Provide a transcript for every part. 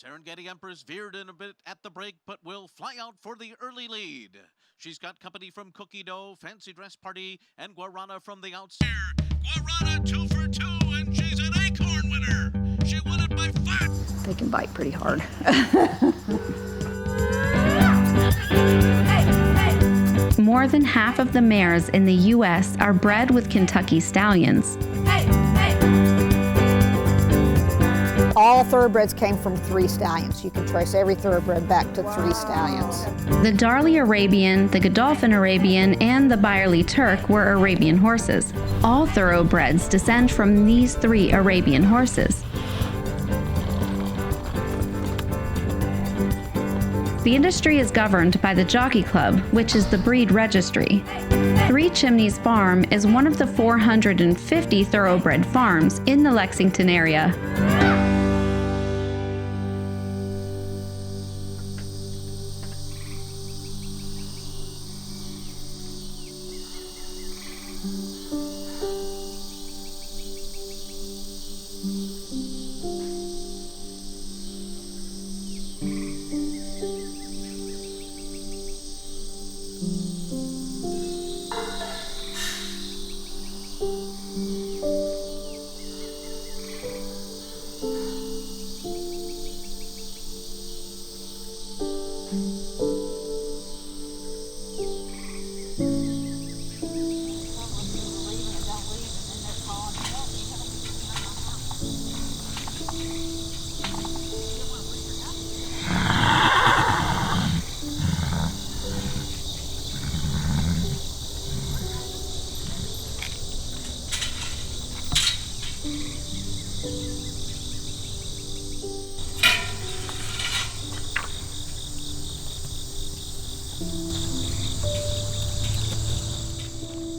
Serengeti Empress veered in a bit at the break, but will fly out for the early lead. She's got company from Cookie Dough, Fancy Dress Party, and Guarana from the outside. Guarana 2 for 2, and she's an acorn winner. She won it by 5. They can bite pretty hard. More than half of the mares in the U.S. are bred with Kentucky stallions. All thoroughbreds came from 3 stallions. You can trace every thoroughbred back to 3 stallions. The Darley Arabian, the Godolphin Arabian, and the Byerly Turk were Arabian horses. All thoroughbreds descend from these 3 Arabian horses. The industry is governed by the Jockey Club, which is the breed registry. Three Chimneys Farm is one of the 450 thoroughbred farms in the Lexington area.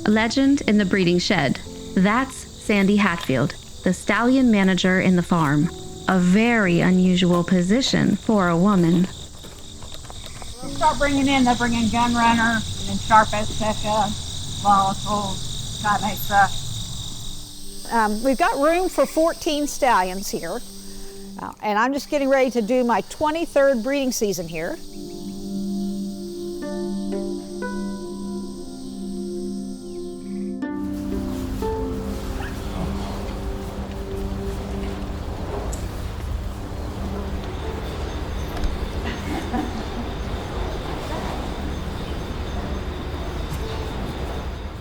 A legend in the breeding shed. That's Sandy Hatfield, the stallion manager in the farm. A very unusual position for a woman. We'll start bringing in, they'll bring in gun runner, and then sharp Azteca, volatile, Mesa. We've got room for 14 stallions here. And I'm just getting ready to do my 23rd breeding season here.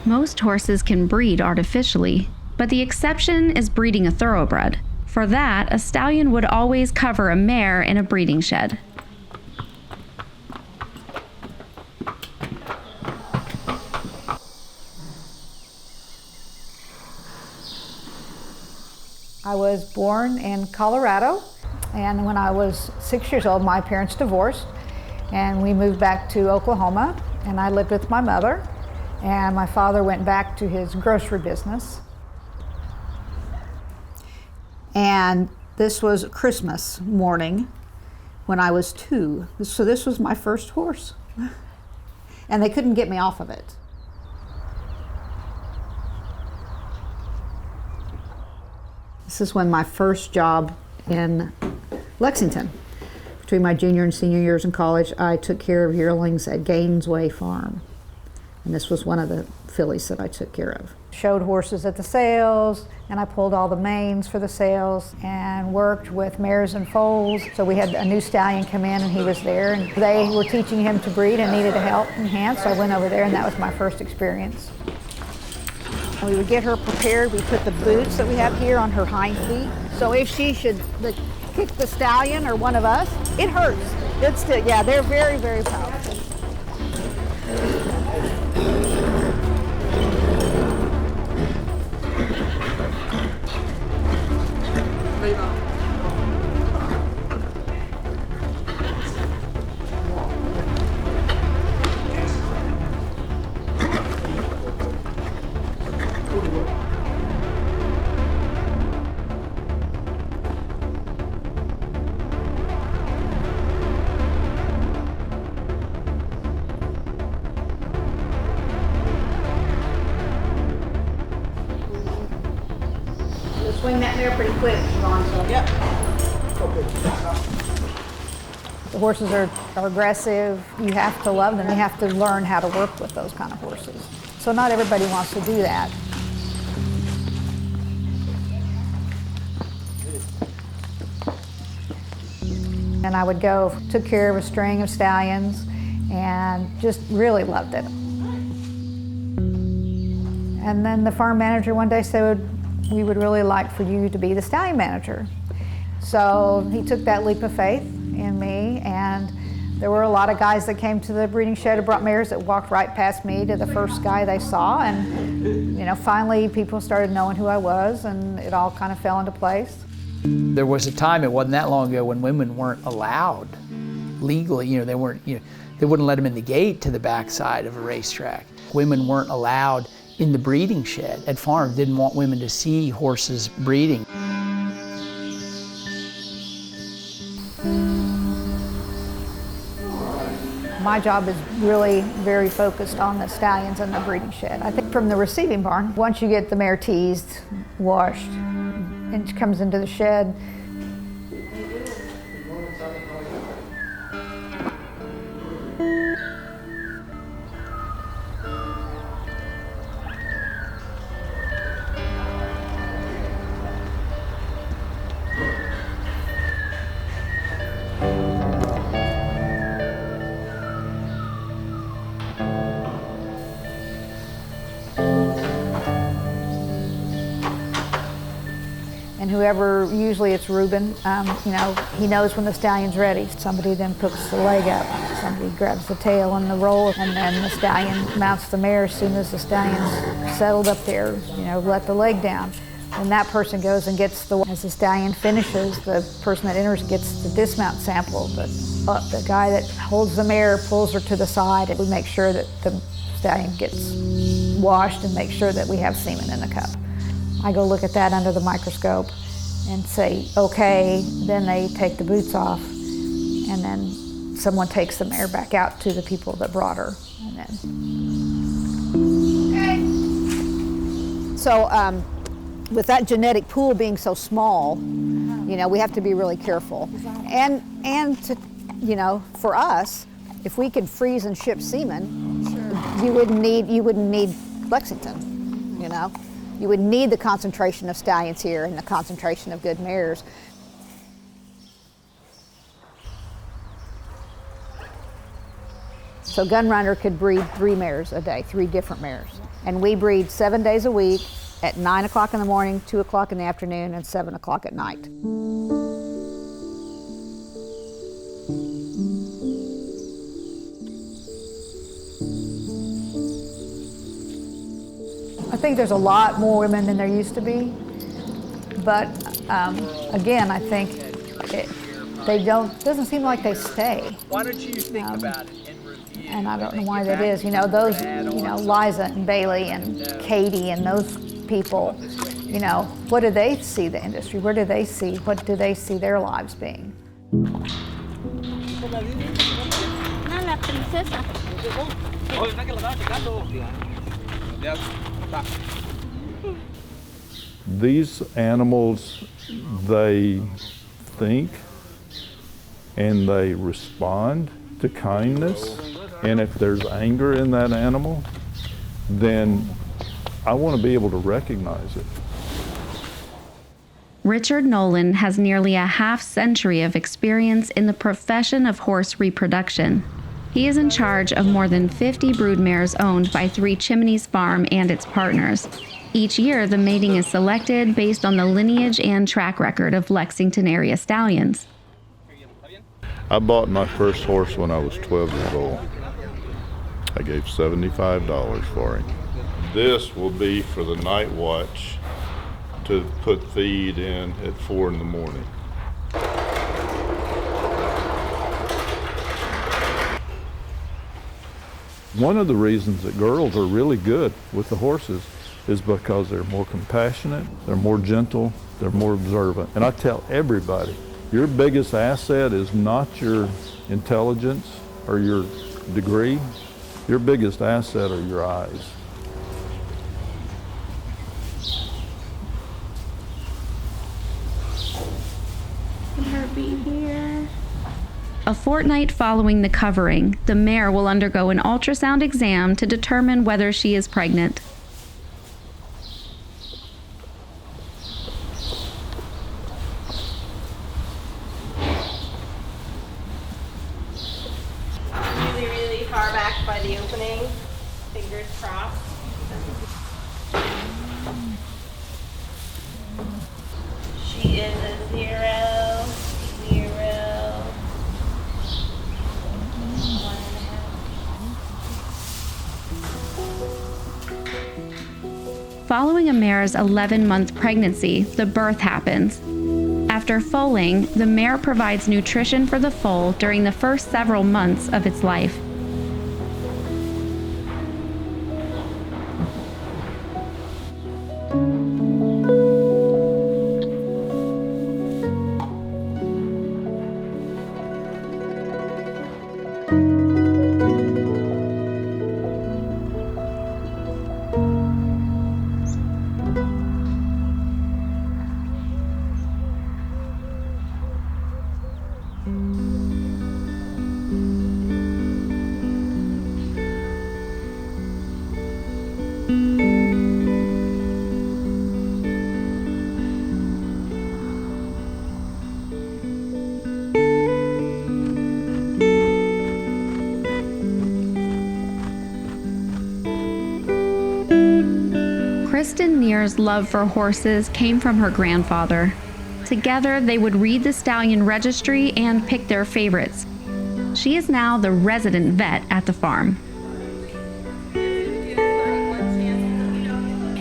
Most horses can breed artificially, but the exception is breeding a thoroughbred. For that, a stallion would always cover a mare in a breeding shed. I was born in Colorado, and when I was 6 years old, my parents divorced, and we moved back to Oklahoma, and I lived with my mother, and my father went back to his grocery business. And this was Christmas morning when I was 2. So this was my first horse. And they couldn't get me off of it. This is when my first job in Lexington. Between my junior and senior years in college, I took care of yearlings at Gainesway Farm. And this was one of the fillies that I took care of. Showed horses at the sales, and I pulled all the manes for the sales and worked with mares and foals. So we had a new stallion come in, and he was there, and they were teaching him to breed and needed a helping hand, so I went over there, and that was my first experience. And we would get her prepared. We put the boots that we have here on her hind feet. So if she should kick the stallion or one of us, it hurts. It's still, yeah, they're very, very powerful. Swing that mare pretty quick, Ron. So. Yep. The horses are aggressive. You have to love them. You have to learn how to work with those kind of horses. So not everybody wants to do that. And I would go, took care of a string of stallions, and just really loved it. And then the farm manager one day said, we would really like for you to be the stallion manager. So he took that leap of faith in me, and there were a lot of guys that came to the breeding shed and brought mares that walked right past me to the first guy they saw, and finally people started knowing who I was, and it all kind of fell into place. There was a time, it wasn't that long ago, when women weren't allowed legally. They wouldn't let them in the gate to the backside of a racetrack. Women weren't allowed in the breeding shed at farms. Didn't want women to see horses breeding. My job is really very focused on the stallions in the breeding shed. I think from the receiving barn, once you get the mare teased, washed, and she comes into the shed, and whoever, usually it's Reuben, he knows when the stallion's ready. Somebody then puts the leg up, somebody grabs the tail and the roll, and then the stallion mounts the mare as soon as the stallion's settled up there, let the leg down. And that person goes and gets as the stallion finishes, the person that enters gets the dismount sample. The guy that holds the mare pulls her to the side, and we make sure that the stallion gets washed and make sure that we have semen in the cup. I go look at that under the microscope and say, okay, then they take the boots off, and then someone takes the mare back out to the people that brought her. And then. Okay. So with that genetic pool being so small, we have to be really careful. And to, for us, if we could freeze and ship semen, sure, you wouldn't need Lexington, You would need the concentration of stallions here and the concentration of good mares. So Gunrunner could breed 3 mares a day, 3 different mares. And we breed 7 days a week at 9 o'clock in the morning, 2 o'clock in the afternoon, and 7 o'clock at night. I think there's a lot more women than there used to be, but again, I think doesn't seem like they stay. Why don't you think about it and review? And I don't know why that is. Those, Liza and Bailey and Katie and those people, what do they see the industry? What do they see their lives being? These animals, they think and they respond to kindness. And if there's anger in that animal, then I want to be able to recognize it. Richard Nolan has nearly a half-century of experience in the profession of horse reproduction. He is in charge of more than 50 broodmares owned by Three Chimneys Farm and its partners. Each year, the mating is selected based on the lineage and track record of Lexington area stallions. I bought my first horse when I was 12 years old. I gave $75 for him. This will be for the night watch to put feed in at 4 in the morning. One of the reasons that girls are really good with the horses is because they're more compassionate, they're more gentle, they're more observant. And I tell everybody, your biggest asset is not your intelligence or your degree. Your biggest asset are your eyes. Her be here. A fortnight following the covering, the mare will undergo an ultrasound exam to determine whether she is pregnant. Really, really far back by the opening. Fingers crossed. She is a 0, 0, 1.5. Following a mare's 11-month pregnancy, the birth happens. After foaling, the mare provides nutrition for the foal during the first several months of its life. Kirsten Near's love for horses came from her grandfather. Together, they would read the stallion registry and pick their favorites. She is now the resident vet at the farm.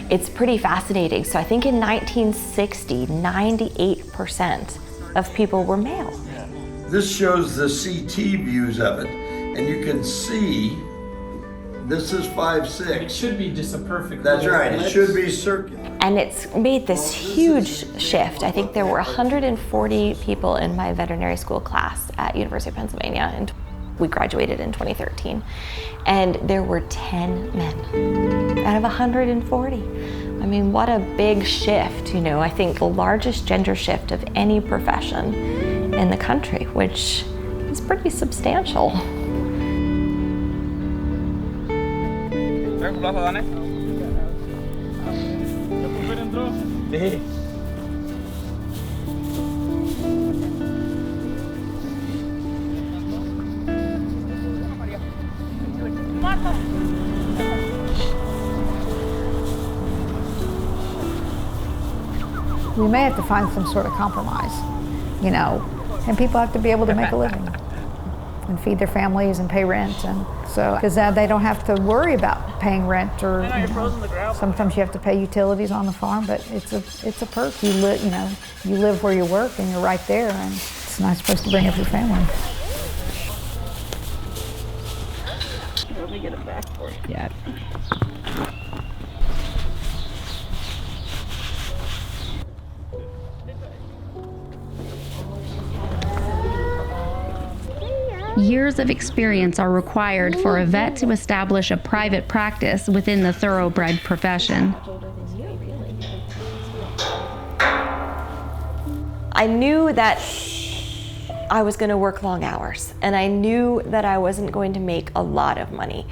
It's pretty fascinating. So I think in 1960, 98% of people were male. This shows the CT views of it, and you can see this is 5'6". It should be just a perfect. That's little right, it ellipse. should be circular. And it's made this huge shift. I think there were 140 people in my veterinary school class at University of Pennsylvania, and we graduated in 2013. And there were 10 men out of 140. I mean, what a big shift, you know. I think the largest gender shift of any profession in the country, which is pretty substantial. We may have to find some sort of compromise, you know, and people have to be able to make a living and feed their families and pay rent, and so because they don't have to worry about paying rent, or you know, sometimes you have to pay utilities on the farm, but it's a perk. You live where you work and you're right there, and it's a nice place to bring up your family. Let me get it back for you. Yeah. Years of experience are required for a vet to establish a private practice within the thoroughbred profession. I knew that I was going to work long hours, and I knew that I wasn't going to make a lot of money.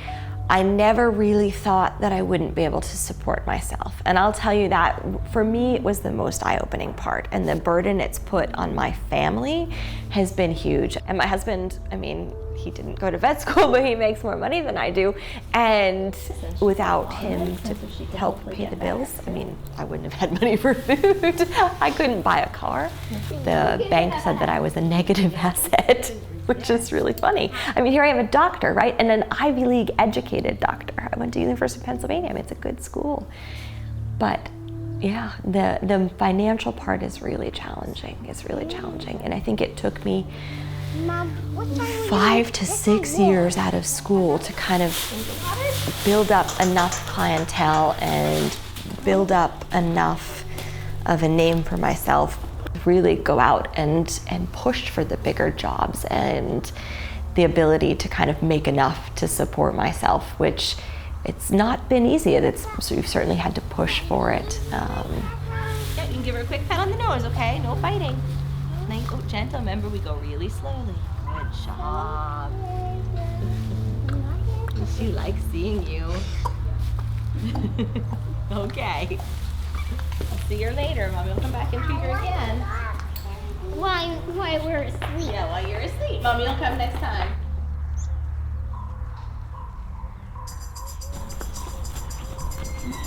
I never really thought that I wouldn't be able to support myself. And I'll tell you that, for me, it was the most eye-opening part. And the burden it's put on my family has been huge. And my husband, I mean, he didn't go to vet school, but he makes more money than I do. And without him to help pay the bills, I mean, I wouldn't have had money for food. I couldn't buy a car. The bank said that I was a negative asset, which is really funny. I mean, here I am, a doctor, right? And an Ivy League educated doctor. I went to University of Pennsylvania. I mean, it's a good school. But yeah, the financial part is really challenging. It's really challenging. And I think it took me 5 to 6 years out of school to kind of build up enough clientele and build up enough of a name for myself, really go out and push for the bigger jobs and the ability to kind of make enough to support myself, which it's not been easy. So we've certainly had to push for it. Yeah, you can give her a quick pat on the nose, okay? No fighting. Nice, oh, gentle. Remember, we go really slowly. Good. job. She likes seeing you. Okay. I'll see her later. Mommy will come back and feed her again. While we're asleep. Yeah, while you're asleep. Mommy will come next time.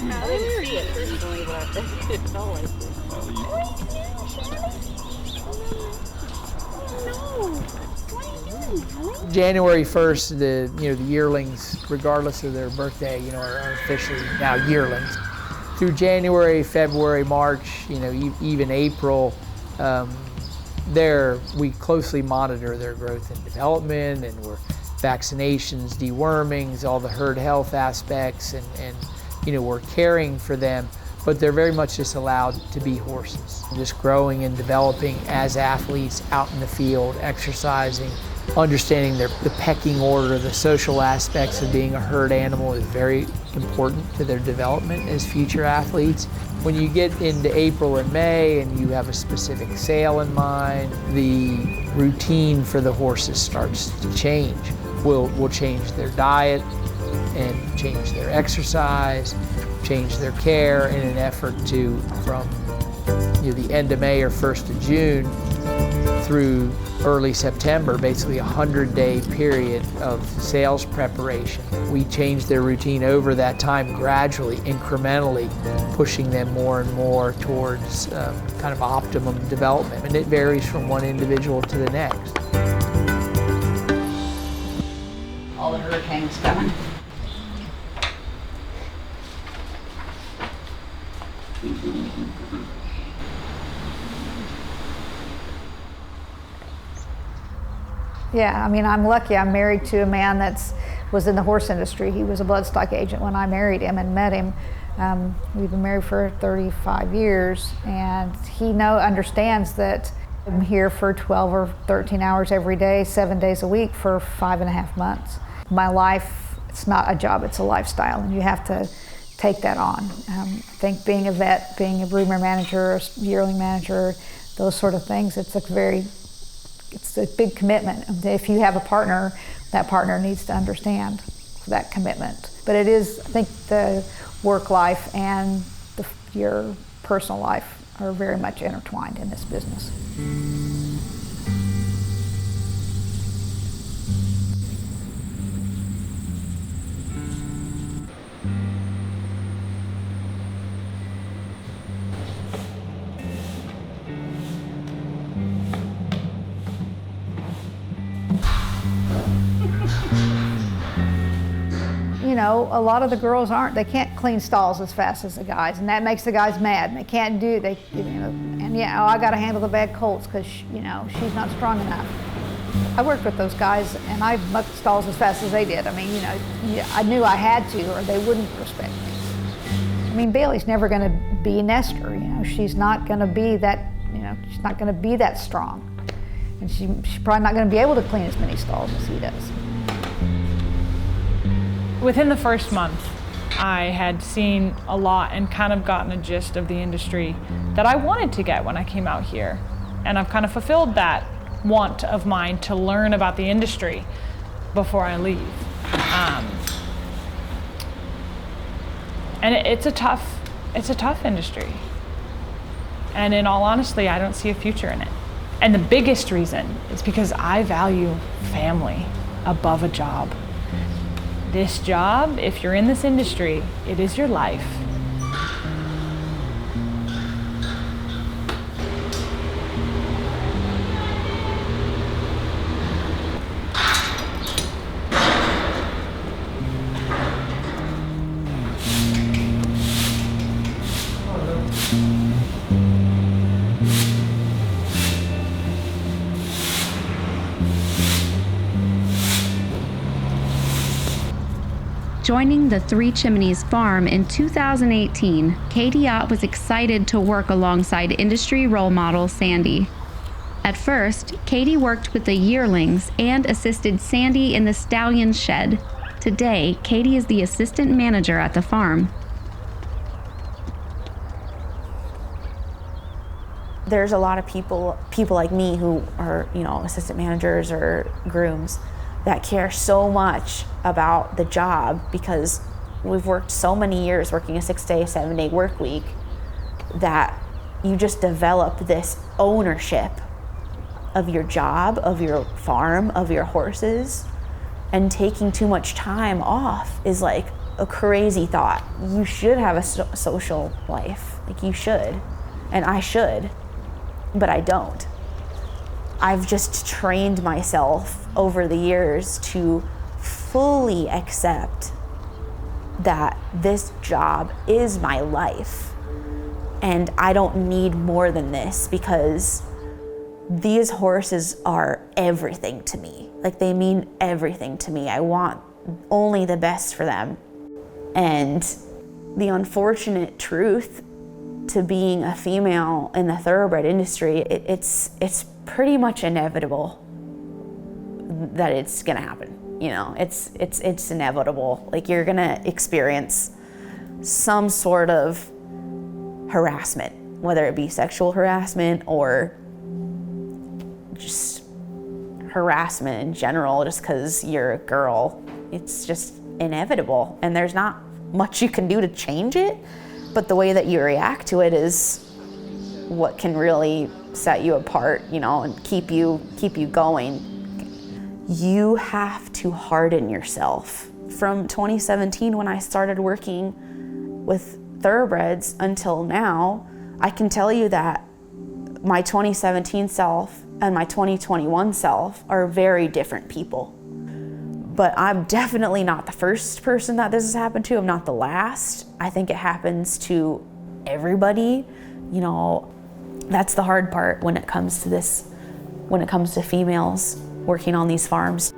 I didn't see it originally, but I think it felt like it. January 1st, the yearlings, regardless of their birthday, are officially now yearlings. Through January, February, March, even April, we closely monitor their growth and development, and we're vaccinations, dewormings, all the herd health aspects, and we're caring for them, but they're very much just allowed to be horses. Just growing and developing as athletes out in the field, exercising, understanding the pecking order, the social aspects of being a herd animal is very important to their development as future athletes. When you get into April and May and you have a specific sale in mind, the routine for the horses starts to change. We'll change their diet and change their exercise, change their care in an effort to, from the end of May or 1st of June through early September, basically a 100-day period of sales preparation. We change their routine over that time gradually, incrementally, pushing them more and more towards kind of optimum development. And it varies from one individual to the next. All the hurricanes coming. Yeah, I mean, I'm lucky. I'm married to a man was in the horse industry. He was a bloodstock agent when I married him and met him. We've been married for 35 years, and he understands that I'm here for 12 or 13 hours every day, 7 days a week for 5.5 months. My life, it's not a job, it's a lifestyle, and you have to take that on. I think being a vet, being a broodmare manager, a yearling manager, those sort of things, it's a big commitment. If you have a partner, that partner needs to understand that commitment. But it is, I think the work life and your personal life are very much intertwined in this business. A lot of the girls they can't clean stalls as fast as the guys, and that makes the guys mad, and they can't I got to handle the bad colts because, she's not strong enough. I worked with those guys, and I mucked stalls as fast as they did. I mean, I knew I had to, or they wouldn't respect me. I mean, Bailey's never going to be Nestor, she's not going to be that, she's not going to be that strong. And she's probably not going to be able to clean as many stalls as he does. Within the first month, I had seen a lot and kind of gotten a gist of the industry that I wanted to get when I came out here. And I've kind of fulfilled that want of mine to learn about the industry before I leave. And it's a tough industry. And in all honesty, I don't see a future in it. And the biggest reason is because I value family above a job. This job, if you're in this industry, it is your life. Joining the Three Chimneys Farm in 2018, Katie Ott was excited to work alongside industry role model Sandy. At first, Katie worked with the yearlings and assisted Sandy in the stallion shed. Today, Katie is the assistant manager at the farm. There's a lot of people like me who are, assistant managers or grooms that care so much about the job because we've worked so many years working a 6-day, 7-day work week that you just develop this ownership of your job, of your farm, of your horses, and taking too much time off is like a crazy thought. You should have a social life, like you should, and I should, but I don't. I've just trained myself over the years to fully accept that this job is my life and I don't need more than this because these horses are everything to me. Like they mean everything to me. I want only the best for them. And the unfortunate truth to being a female in the thoroughbred industry, it's pretty much inevitable that it's gonna happen. It's inevitable. Like you're gonna experience some sort of harassment, whether it be sexual harassment or just harassment in general, just because you're a girl. It's just inevitable, and there's not much you can do to change it, but the way that you react to it is what can really set you apart, and keep you going. You have to harden yourself. From 2017, when I started working with thoroughbreds until now, I can tell you that my 2017 self and my 2021 self are very different people. But I'm definitely not the first person that this has happened to. I'm not the last. I think it happens to everybody. That's the hard part when it comes to this, when it comes to females working on these farms.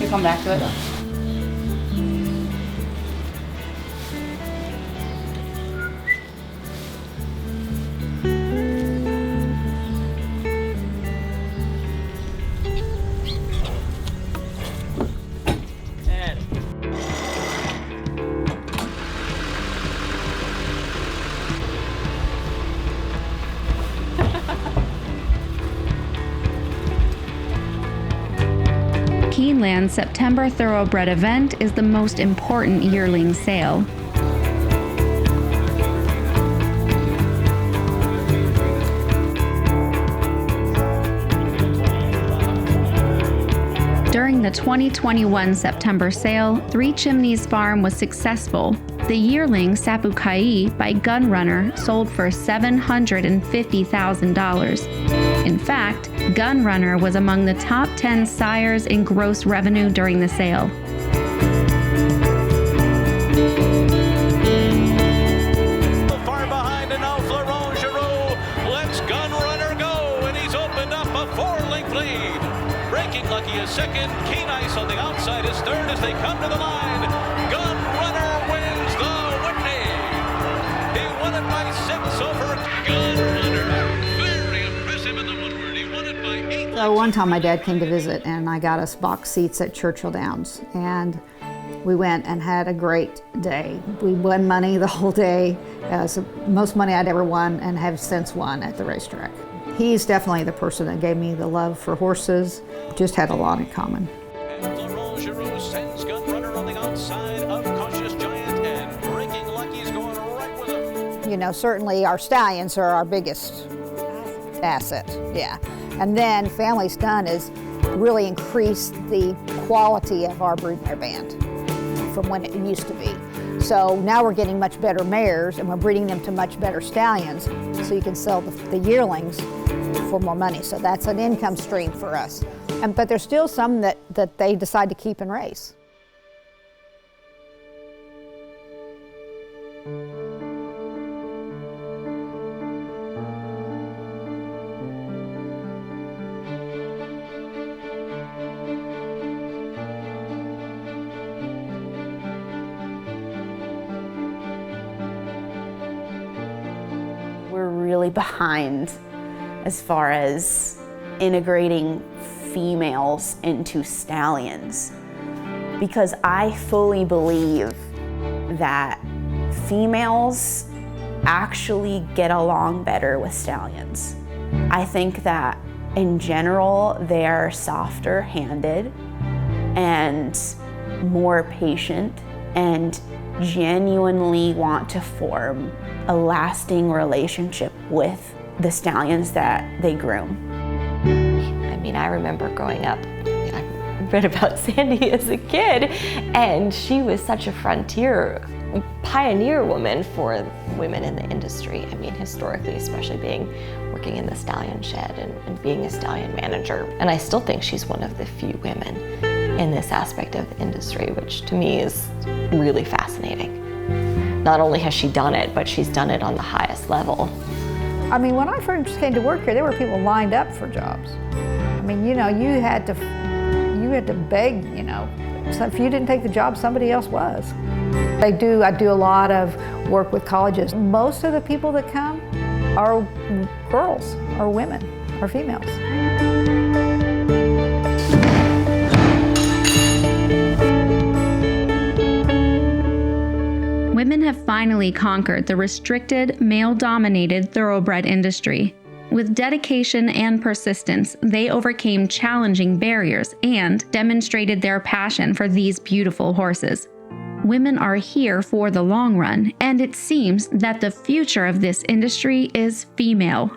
Come back to it. Keeneland's September Thoroughbred event is the most important yearling sale. During the 2021 September sale, Three Chimneys Farm was successful. The yearling Sapukai by Gunrunner sold for $750,000. In fact, Gunrunner was among the top 10 sires in gross revenue during the sale. Far behind and now Florent Giroux lets Gunrunner go, and he's opened up a 4-length lead. Breaking Lucky is second, Keen Ice on the outside is third as they come to the line. Gunrunner wins the Whitney. He won it by 6 over Gunrunner. Very impressive in the Woodward. He won it by 8. So one time my dad came to visit and I got us box seats at Churchill Downs, and we went and had a great day. We won money the whole day. So most money I'd ever won and have since won at the racetrack. He's definitely the person that gave me the love for horses. Just had a lot in common. And Florent Giroux sends Gunrunner on the outside of Cautious Giant, and Breaking Lucky's going right with him. Certainly our stallions are our biggest asset, yeah. And then Family's done is really increased the quality of our broodmare band from when it used to be. So now we're getting much better mares, and we're breeding them to much better stallions, so you can sell the yearlings for more money. So that's an income stream for us. But there's still some that they decide to keep and race. We're really behind as far as integrating females into stallions, because I fully believe that females actually get along better with stallions. I think that in general they're softer handed and more patient and genuinely want to form a lasting relationship with the stallions that they groom. I mean, I remember growing up, I read about Sandy as a kid, and she was such a pioneer woman for women in the industry. I mean, historically, especially working in the stallion shed and being a stallion manager. And I still think she's one of the few women in this aspect of the industry, which to me is really fascinating. Not only has she done it, but she's done it on the highest level. I mean, when I first came to work here, there were people lined up for jobs. I mean, you had to beg, So if you didn't take the job, somebody else was. I do a lot of work with colleges. Most of the people that come are girls, or women, or females. Women have finally conquered the restricted, male-dominated thoroughbred industry. With dedication and persistence, they overcame challenging barriers and demonstrated their passion for these beautiful horses. Women are here for the long run, and it seems that the future of this industry is female.